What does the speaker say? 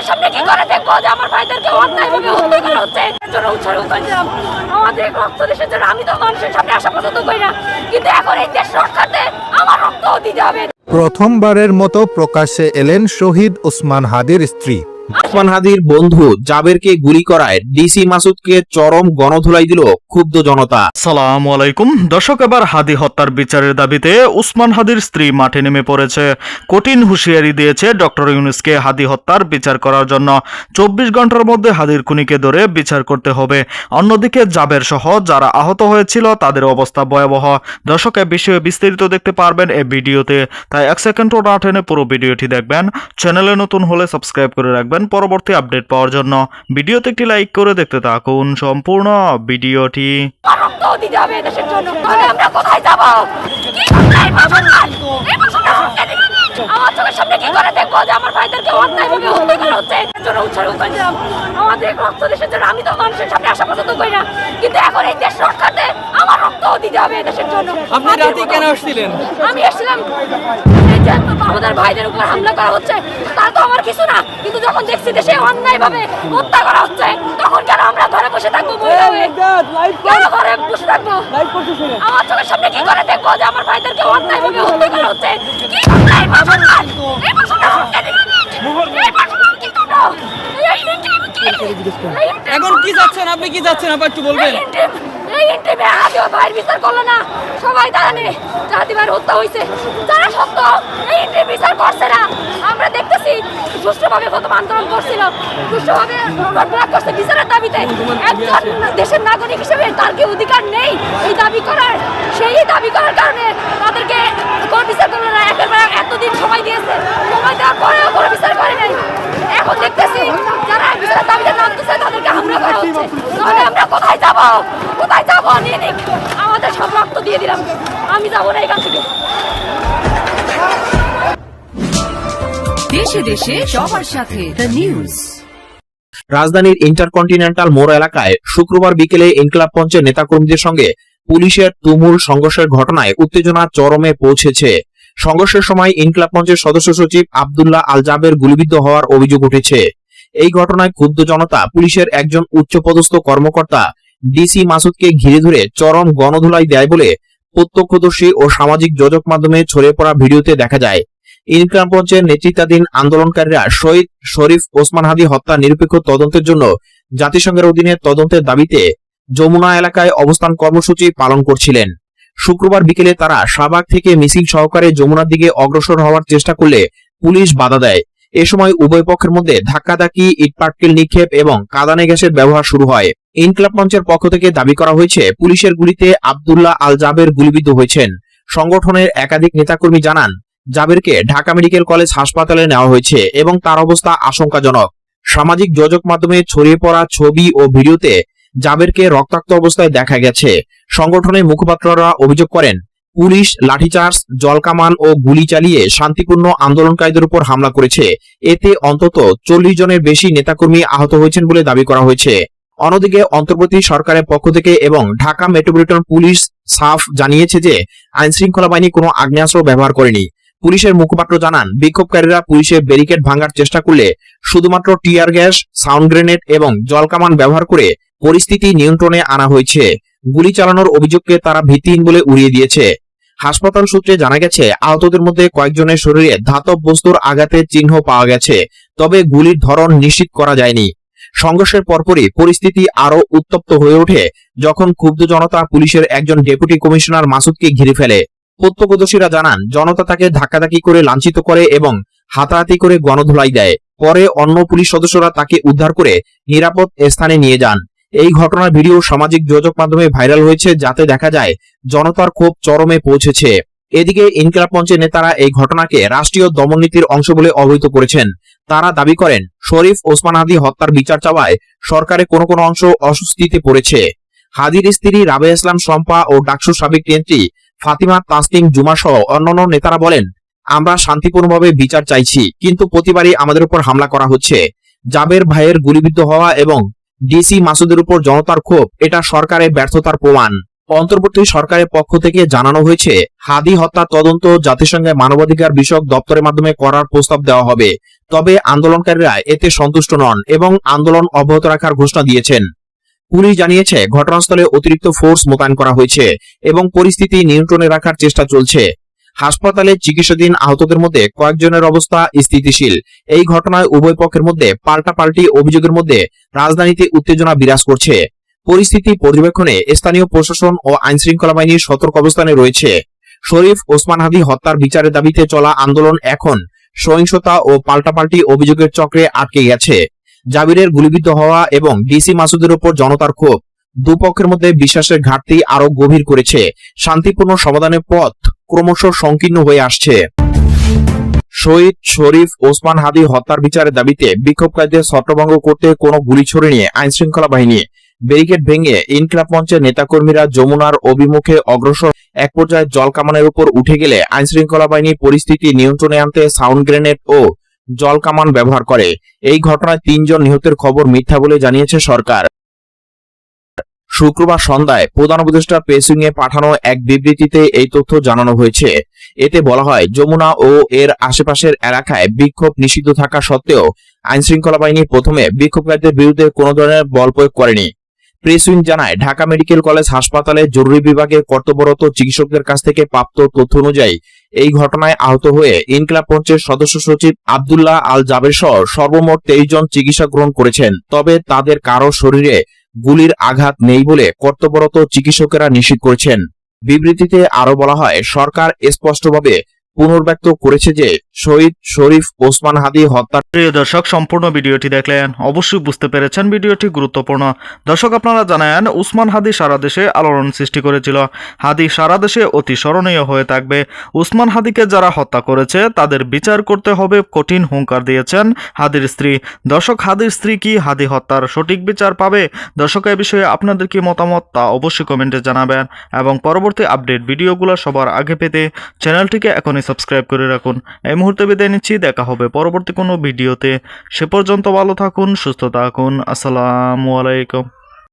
সামনে কি করে দেখবো যে আমার ভাইদেরকে অন্যায়ভাবে হত্যা করা হচ্ছে? এর জন্য উৎসর্গ করেছিলাম আমাদের রক্ত দেশের জন্য। আমি তো মানুষের সামনে আসা পছন্দ করি না, কিন্তু এখন এই দেশ রক্ষার্থে আমার রক্ত দিতে হবে। প্রথমবারের মতো প্রকাশ্যে এলেন শহীদ ওসমান হাদির স্ত্রী। ওসমান হাদির বন্ধু জাবেরকে গুলি করায় ডিসি মাসুদকে চরম গণধুলাই দিল ক্ষুব্ধ জনতা। আসসালামু আলাইকুম দর্শক, এবার হাদি হত্যার বিচারের দাবিতে ওসমান হাদির স্ত্রী মাঠে নেমে পড়েছে। কঠিন হুঁশিয়ারি দিয়েছে ডক্টর ইউনূসকে হাদি হত্যার বিচার করার জন্য। 24 ঘন্টার মধ্যে হাদির খুনিকে ধরে বিচার করতে হবে। অন্যদিকে জাবের সহ যারা আহত হয়েছিল তাদের অবস্থা ভয়াবহ। দর্শক, এ বিষয়ে বিস্তারিত দেখতে পারবেন এই ভিডিওতে, তাই 1 সেকেন্ডও না টেনে পুরো ভিডিওটি দেখবেন। চ্যানেলে নতুন হলে সাবস্ক্রাইব করে রাখবেন পরবর্তী আপডেট পাওয়ার জন্য। ভিডিওতে একটি লাইক করে দেখতে থাকুন সম্পূর্ণ ভিডিওটি। রক্ত দিতে হবে দেশের জন্য। তাহলে আমরা কোথায় যাব? কি অন্যায় ভাষণ? এই ভাষণটা রুখে দিন। আমার চোখের সামনে কি করে দেখবো যে আমার ভাইদেরকে অন্যায়ভাবে হত্যা করা হচ্ছে? এর জন্য উৎসর্গ করেছিলাম আমাদের রক্ত দেশের জন্য। আমি তো মানুষের সামনে আসা পছন্দ করি না, কিন্তু এখন এই দেশ রক্ষার্থে আমার রক্ত দিতে হবে দেশের জন্য। আপনি রাতে কেন আসছিলেন? আমি এসেছিলাম এই যে আমাদের ভাইদের উপর হামলা করা হচ্ছে, তার তো আমার কিছু না, কিন্তু যখন দেখছি দেশে অন্যায়ভাবে হত্যা করা হচ্ছে, তখন কেন আমরা ঘরে বসে থাকবো? কেন ঘরে বসে থাকবো? আমার চোখের সামনে কি করে দেখবো যে আমার ভাইদেরকে অন্যায়ভাবে হত্যা করা হচ্ছে? কি অন্যায় ভাষণ? এই ভাষণটা রুখে দিন। এই ভাষণ কি করো? এখন কি যাচ্ছেন? আপনি কি যাচ্ছেন? আপনি একটু বলবেন। এই ইন্টিমে হাদি ভাইয়ের বিচার করলো না, সবাই দাঁড়ানে হাদি ভাইয়ের হত্যা হয়েছে যারা সত্য এই ইন্টিম বিচার করছে না। আমরা দেখতেছি সুষ্ঠুভাবে কত আন্দোলন করছিল, সুষ্ঠুভাবে প্রতিবাদ করছে বিচারের দাবিতে। একজন দেশের নাগরিক হিসেবে তার কি অধিকার নেই এই দাবি করার? সেই দাবি করার কারণে তাদেরকে কোন বিচার করলো না। একেবারে এতদিন সময় দিয়েছে, সময় দেওয়ার পরেও কোনো বিচার করে নাই। এখন দেখতেছি যারা বিচারের দাবিতে নামতেছে তাদেরকে হামলা করা হচ্ছে। তাহলে আমরা কোথায় যাব? কোথায় যাব? নিয়ে নিক, আমাদের সব রক্ত দিয়ে দিলাম। আমি যাবো না এখান থেকে। দেশে দেশে সবার সাথে দ্য নিউজ। রাজধানীর ইন্টারকন্টিনেন্টাল মোড় এলাকায় শুক্রবার বিকেলে ইনকিলাব মঞ্চের নেতাকর্মীদের সঙ্গে পুলিশের তুমুল সংঘর্ষের ঘটনায় উত্তেজনা চরমে পৌঁছেছে। সংঘর্ষের সময় ইনকিলাব মঞ্চের সদস্য সচিব আব্দুল্লাহ আল জাবের গুলিবিদ্ধ হওয়ার অভিযোগ উঠেছে। এই ঘটনায় ক্ষুব্ধ জনতা পুলিশের একজন উচ্চপদস্থ কর্মকর্তা ডিসি মাসুদকে ঘিরে ধরে চরম গণধুলাই দেয় বলে প্রত্যক্ষদর্শী ও সামাজিক যোগাযোগ মাধ্যমে ছড়িয়ে পড়া ভিডিওতে দেখা যায়। ইনকিলাব মঞ্চের নেতৃত্বাধীন আন্দোলনকারীরা শহীদ শরীফ ওসমান হাদি হত্যা নিরপেক্ষ তদন্তের জন্য জাতিসংঘের অধীনে তদন্তের দাবিতে যমুনা এলাকায় অবস্থান কর্মসূচি পালন করছিলেন। শুক্রবার বিকেলে তারা শাহবাগ থেকে মিছিল সহকারে যমুনার দিকে অগ্রসর হওয়ার চেষ্টা করলে পুলিশ বাধা দেয়। এ সময় উভয় পক্ষের মধ্যে ধাক্কাধাক্কি, ইটপাটকেল নিক্ষেপ এবং কাঁদানে গ্যাসের ব্যবহার শুরু হয়। ইনকিলাব মঞ্চের পক্ষ থেকে দাবি করা হয়েছে পুলিশের গুলিতে আব্দুল্লাহ আল জাবের গুলিবিদ্ধ হয়েছেন। সংগঠনের একাধিক নেতাকর্মী জানান জাবেরকে ঢাকা মেডিকেল কলেজ হাসপাতালে নেওয়া হয়েছে এবং তার অবস্থা আশঙ্কাজনক। সামাজিক যোগাযোগ মাধ্যমে ছড়িয়ে পড়া ছবি ও ভিডিওতে জাবেরকে রক্তাক্ত অবস্থায় দেখা গেছে। সংগঠনের মুখপাত্ররা অভিযোগ করেন পুলিশ লাঠিচার্জ, জলকামান ও গুলি চালিয়ে শান্তিপূর্ণ আন্দোলনকারীদের উপর হামলা করেছে। এতে অন্তত 40 জনের বেশি নেতাকর্মী আহত হয়েছেন বলে দাবি করা হয়েছে। অন্যদিকে অন্তর্বর্তী সরকারের পক্ষ থেকে এবং ঢাকা মেট্রোপলিটন পুলিশ সাফ জানিয়েছে যে আইনশৃঙ্খলা বাহিনী কোনো আগ্নেয়াস্ত্র ব্যবহার করেনি। পুলিশের মুখপাত্র জানান বিক্ষোভকারীরা পুলিশের ব্যারিকেড ভাঙার চেষ্টা করলে শুধুমাত্র টিয়ার গ্যাস, সাউন্ড গ্রেনেড এবং জলকামান ব্যবহার করে পরিস্থিতি নিয়ন্ত্রণে আনা হয়েছে। গুলি চালানোর অভিযোগকে তারা ভিত্তিহীন বলে উড়িয়ে দিয়েছে। হাসপাতাল সূত্রে জানা গেছে আহতদের মধ্যে কয়েকজনের শরীরে ধাতব বস্তুর আঘাতের চিহ্ন পাওয়া গেছে, তবে গুলির ধরন নিশ্চিত করা যায়নি। সংঘর্ষের পরপরই পরিস্থিতি আরো উত্তপ্ত হয়ে ওঠে যখন ক্ষুব্ধ জনতা পুলিশের একজন ডেপুটি কমিশনার মাসুদকে ঘিরে ফেলে। প্রত্যক্ষদর্শীরা জানান জনতা তাকে ধাক্কাধাক্কি করে লাঞ্ছিত করে এবং হাতাহাতি করে গণধুলাই দেয়। পরে অন্য পুলিশ সদস্যরা তাকে উদ্ধার করে নিরাপদ স্থানে নিয়ে যান। এই ঘটনার ভিডিও সামাজিক যোগাযোগ মাধ্যমে ভাইরাল হয়েছে, যাতে দেখা যায় জনতার ক্ষোভ চরমে পৌঁছেছে। এদিকে ইনকিলাব মঞ্চের নেতারা এই ঘটনাকে রাষ্ট্রীয় দমননীতির অংশ বলে অভিহিত করেছেন। তারা দাবি করেন শরীফ ওসমান হাদি হত্যার বিচার চাওয়ায় সরকারের কোনো কোনো অংশ অস্বস্তিতে পড়েছে। হাদির স্ত্রী রাবেয়া ইসলাম শম্পা ও ডাকসুর সাবেক নেত্রী ফাতিমা তাসনিম জুমা সহ অন্যান্য নেতারা বলেন, আমরা শান্তিপূর্ণভাবে বিচার চাইছি, কিন্তু প্রতিবারই আমাদের উপর হামলা করা হচ্ছে। জাবের ভাইয়ের গুলিবিদ্ধ হওয়া এবং ডিসি মাসুদের উপর জনতার ক্ষোভ এটা সরকারের ব্যর্থতার প্রমাণ। অন্তর্বর্তী সরকারের পক্ষ থেকে জানানো হয়েছে হাদি হত্যা তদন্ত জাতিসংঘের মানবাধিকার বিষয়ক দপ্তরের মাধ্যমে করার প্রস্তাব দেওয়া হবে। তবে আন্দোলনকারীরা এতে সন্তুষ্ট নন এবং আন্দোলন অব্যাহত রাখার ঘোষণা দিয়েছেন। পুলিশ জানিয়েছে ঘটনাস্থলে অতিরিক্ত ফোর্স মোতায়েন করা হয়েছে এবং পরিস্থিতি নিয়ন্ত্রণে রাখার চেষ্টা চলছে। হাসপাতালে চিকিৎসাধীন আহতদের মধ্যে কয়েকজনের অবস্থা স্থিতিশীল। এই ঘটনায় উভয় পক্ষের মধ্যে পাল্টাপাল্টি অভিযোগের মধ্যে রাজধানীতে উত্তেজনা বিরাজ করছে। পরিস্থিতি পর্যবেক্ষণে স্থানীয় প্রশাসন ও আইনশৃঙ্খলা বাহিনীর সতর্ক অবস্থানে রয়েছে। শরীফ ওসমান হাদি হত্যার বিচারের দাবিতে চলা আন্দোলন এখন সহিংসতা ও পাল্টাপাল্টি অভিযোগের চক্রে আটকে গেছে। জাবিরের গুলিবিদ্ধ হওয়া এবং ডিসি মাসুদের উপর জনতার ক্ষোভ দুপক্ষের মধ্যে বিশ্বাসের ঘাটতি আরো গভীর করেছে। শান্তিপূর্ণ সমাধানের পথ ক্রমশ সংকীর্ণ হয়ে আসছে। শহীদ শরীফ ওসমান হাদি হত্যার বিচারের দাবিতে বিক্ষোভকারীদের ছত্রভঙ্গ করতে কোনো গুলি ছড়ে নিয়ে আইনশৃঙ্খলা বাহিনী ব্যারিকেড ভেঙে ইনকিলাব মঞ্চের নেতাকর্মীরা যমুনার অভিমুখে অগ্রসর। এক পর্যায়ে জলকামানের উপর উঠে গেলে আইনশৃঙ্খলা বাহিনী পরিস্থিতি নিয়ন্ত্রণে আনতে সাউন্ড গ্রেনেড ও জলকামান ব্যবহার করে। এই ঘটনায় 3 জন নিহতের খবর মিথ্যা বলে জানিয়েছে সরকার। শুক্রবার সন্ধ্যায় প্রধান উপদেষ্টা প্রেসিং এ পাঠানো এক বিবৃতিতে এই তথ্য জানানো হয়েছে। এতে বলা হয়, যমুনা ও এর আশেপাশের এলাকায় বিক্ষোভ নিষিদ্ধ থাকা সত্ত্বেও আইনশৃঙ্খলা বাহিনী প্রথমে বিক্ষোভকারীদের বিরুদ্ধে কোনো ধরনের বল প্রয়োগ করেনি। প্রেস উইং জানায়, ঢাকা মেডিকেল কলেজ হাসপাতালে জরুরি বিভাগে কর্তব্যরত চিকিৎসকদের কাছ থেকে প্রাপ্ত তথ্য অনুযায়ী এই ঘটনায় আহত হয়ে ইনকিলাব মঞ্চের সদস্য সচিব আব্দুল্লাহ আল জাবের সহ সর্বমোট 23 জন চিকিৎসা গ্রহণ করেছেন। তবে তাদের কারো শরীরে গুলির আঘাত নেই বলে কর্তব্যরত চিকিৎসকেরা নিশ্চিত করেছেন। বিবৃতিতে আরো বলা হয়, সরকার স্পষ্টভাবে পুনর্ব্যক্ত করেছে যে শহীদ শরীফ ওসমান হাদি হত্যা। প্রিয় দর্শক, সম্পূর্ণ ভিডিওটি দেখলেন, অবশ্যই বুঝতে পেরেছেন ভিডিওটি গুরুত্বপূর্ণ। দর্শক, আপনারা জানেন উসমান হাদি সারা দেশে আলোড়ন সৃষ্টি করেছিল। হাদি সারা দেশে অতি স্মরণীয় হয়ে থাকবে। উসমান হাদিকে যারা হত্যা করেছে তাদের বিচার করতে হবে, কঠিন হুঙ্কার দিয়েছেন হাদির স্ত্রী। দর্শক, হাদির স্ত্রী কি হাদি হত্যার সঠিক বিচার পাবে? দর্শক, এই বিষয়ে আপনাদের কি মতামত তা অবশ্যই কমেন্টে জানাবেন এবং পরবর্তী আপডেট ভিডিওগুলো সবার আগে পেতে চ্যানেলটিকে এখনই সাবস্ক্রাইব করে রাখুন। এই মুহূর্তে বিদায় নিচ্ছি, দেখা হবে পরবর্তী কোনো ভিডিওতে। সে পর্যন্ত ভালো থাকুন, সুস্থ থাকুন। আসসালামু আলাইকুম।